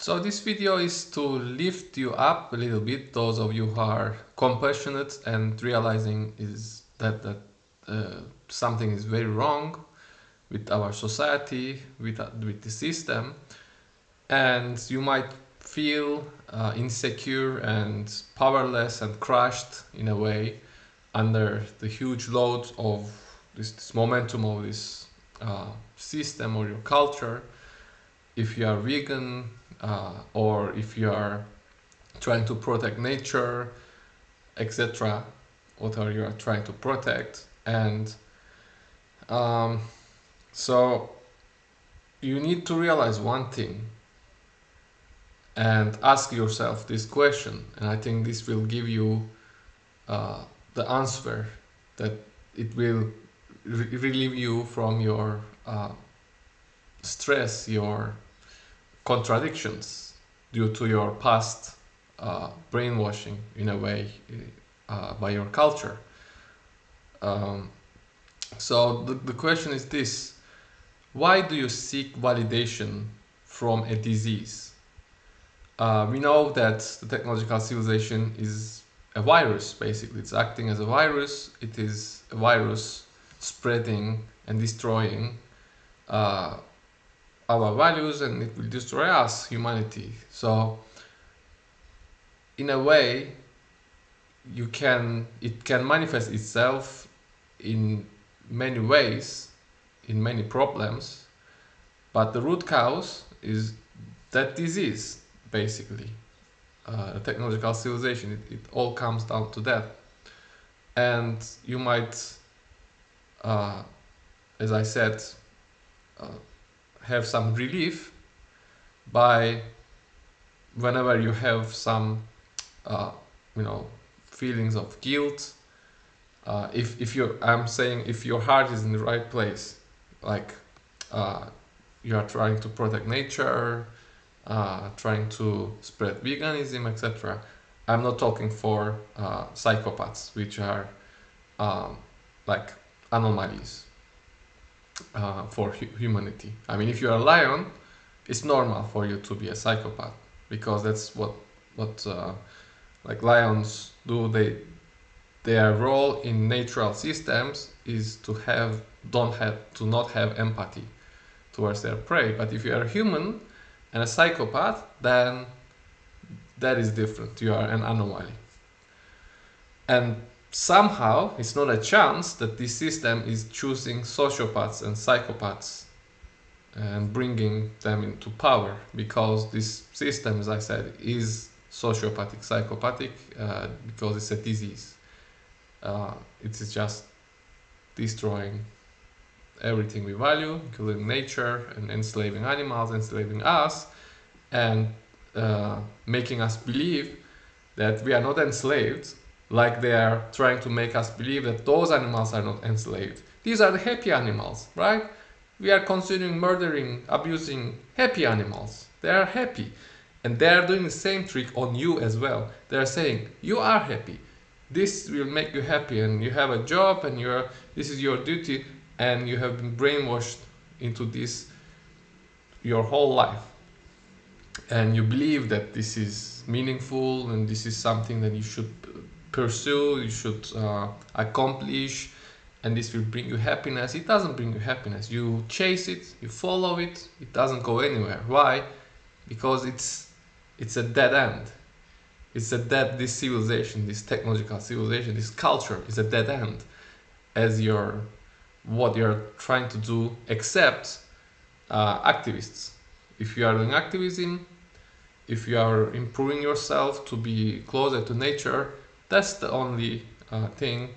So this video is to lift you up a little bit, those of you who are compassionate and realizing is that something is very wrong with our society, with the system, and you might feel insecure and powerless and crushed in a way under the huge load of this momentum of this system or your culture. If you are vegan or if you are trying to protect nature, etc., whatever you are trying to protect, and um, so you need to realize one thing and ask yourself this question, and I think this will give you the answer that it will relieve you from your stress, your contradictions due to your past brainwashing in a way by your culture. Um, so the question is this: why do you seek validation from a disease? We know that the technological civilization is a virus, basically. It's acting as a virus. It is a virus spreading and destroying our values, and it will destroy us, humanity. So, in a way, it can manifest itself in many ways, in many problems, but the root cause is that disease, basically. Technological civilization, it all comes down to that. And you might, uh, as I said, uh, have some relief by whenever you have some, uh, you know, feelings of guilt. I'm saying, if your heart is in the right place, like you are trying to protect nature, trying to spread veganism, etc. I'm not talking for psychopaths, which are um, like anomalies for humanity. I mean, if you're a lion, it's normal for you to be a psychopath because that's what like lions do. Their role in natural systems is to not have empathy towards their prey. But if you are a human and a psychopath, then that is different. You are an anomaly. And somehow, it's not a chance that this system is choosing sociopaths and psychopaths and bringing them into power, because this system, as I said, is sociopathic, psychopathic, because it's a disease. It is just destroying everything we value, including nature, and enslaving animals, enslaving us, and making us believe that we are not enslaved, like they are trying to make us believe that those animals are not enslaved. These are the happy animals, right? We are considering murdering, abusing happy animals. They are happy. And they are doing the same trick on you as well. They are saying, you are happy. This will make you happy, and you have a job, and this is your duty, and you have been brainwashed into this your whole life. And you believe that this is meaningful and this is something that you should pursue, you should accomplish, and this will bring you happiness. It doesn't bring you happiness. You chase it, you follow it, it doesn't go anywhere. Why? Because it's a dead end. This civilization, this technological civilization, this culture is a dead end as what you're trying to do, except activists. If you are doing activism, if you are improving yourself to be closer to nature, that's the only thing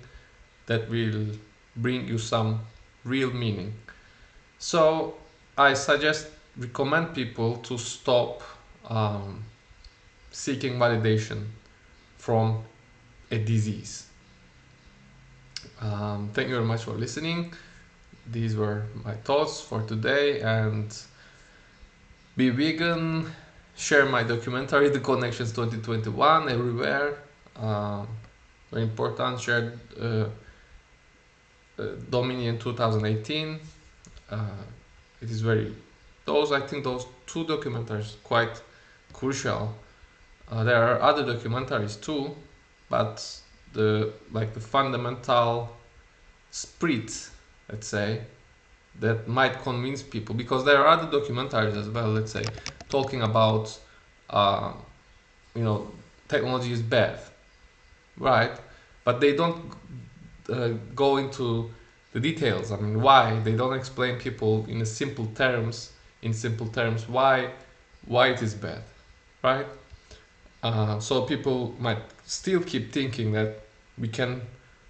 that will bring you some real meaning. So I recommend people to stop seeking validation from a disease. Thank you very much for listening. These were my thoughts for today, and be vegan, share my documentary, The Connections 2021, everywhere. Very important. Share Dominion 2018. It is very. I think those two documentaries quite crucial. There are other documentaries too, but the fundamental spirit, let's say, that might convince people, because there are other documentaries as well, let's say, talking about uh, you know, technology is bad, right? But they don't go into the details. I mean, why? They don't explain people in simple terms why it is bad, right? So people might still keep thinking that we can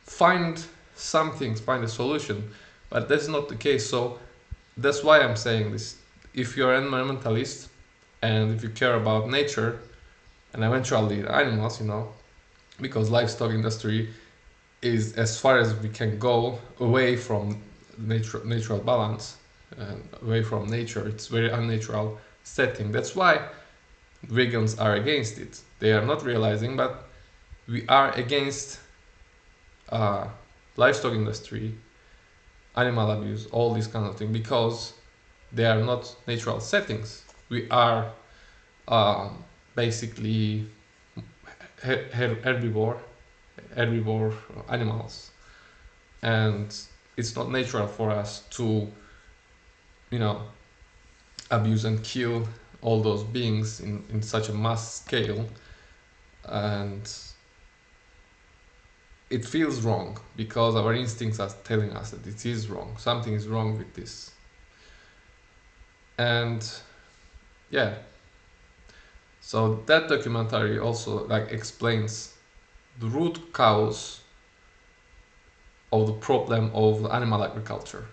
find find a solution, but that's not the case. So that's why I'm saying this. If you're an environmentalist and if you care about nature and eventually animals, because livestock industry is as far as we can go away from natural balance and away from nature. It's very unnatural setting. That's why vegans are against it. They are not realizing, but we are against uh, livestock industry, animal abuse, all these kind of things, because they are not natural settings. We are basically herbivore animals, and it's not natural for us to, you know, abuse and kill all those beings in such a mass scale. And it feels wrong because our instincts are telling us that it is wrong, something is wrong with this. And yeah, so that documentary also explains the root cause of the problem of animal agriculture,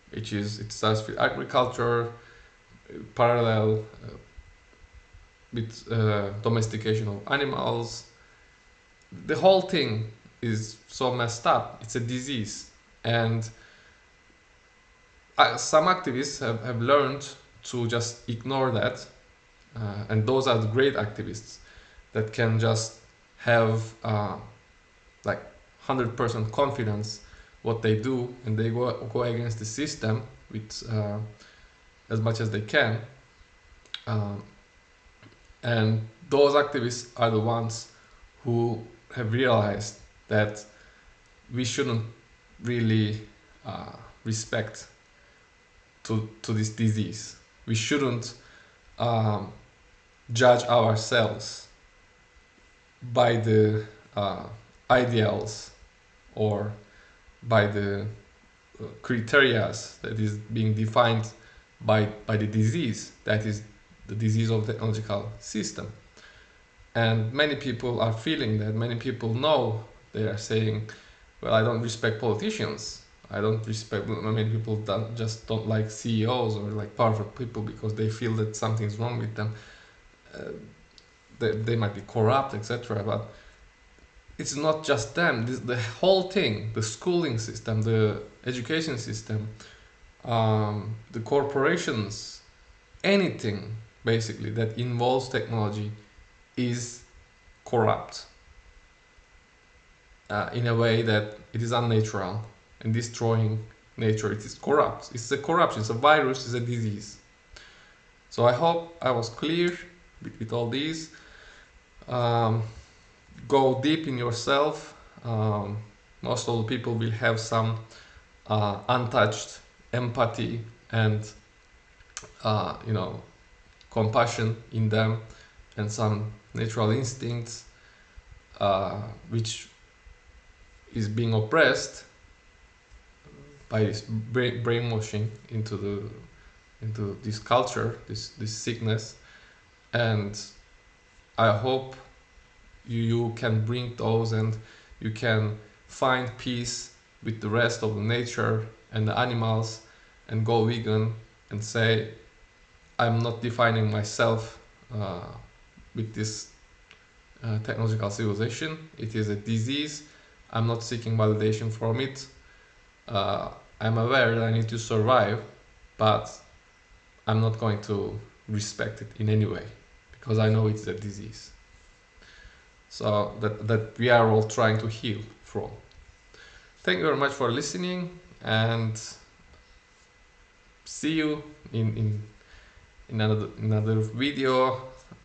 which is it starts with agriculture parallel with domestication of animals. The whole thing is so messed up. It's a disease, and some activists have learned to just ignore that, and those are the great activists that can just have 100% confidence what they do, and they go against the system with as much as they can. And those activists are the ones who have realized that we shouldn't really respect to this disease. We shouldn't judge ourselves by the ideals or by the criteria that is being defined by the disease, that is the disease of the technological system. And many people are feeling that. Many people know. They are saying, well, I don't respect politicians. I don't respect, many people don't like CEOs or powerful people because they feel that something's wrong with them. They might be corrupt, etc. But it's not just them. The whole thing, the schooling system, the education system, the corporations, anything basically that involves technology is corrupt in a way that it is unnatural and destroying nature. It is corrupt. It's a corruption. It's a virus. It's a disease. So I hope I was clear with all these. Go deep in yourself. Most of the people will have some untouched empathy and compassion in them, and some natural instincts which is being oppressed by this brainwashing into this culture, this sickness. And I hope you can bring those, and you can find peace with the rest of the nature and the animals, and go vegan and say, I'm not defining myself with this technological civilization. It is a disease. I'm not seeking validation from it. I'm aware that I need to survive, but I'm not going to respect it in any way because I know it's a disease. So that we are all trying to heal from. Thank you very much for listening, and see you in another video.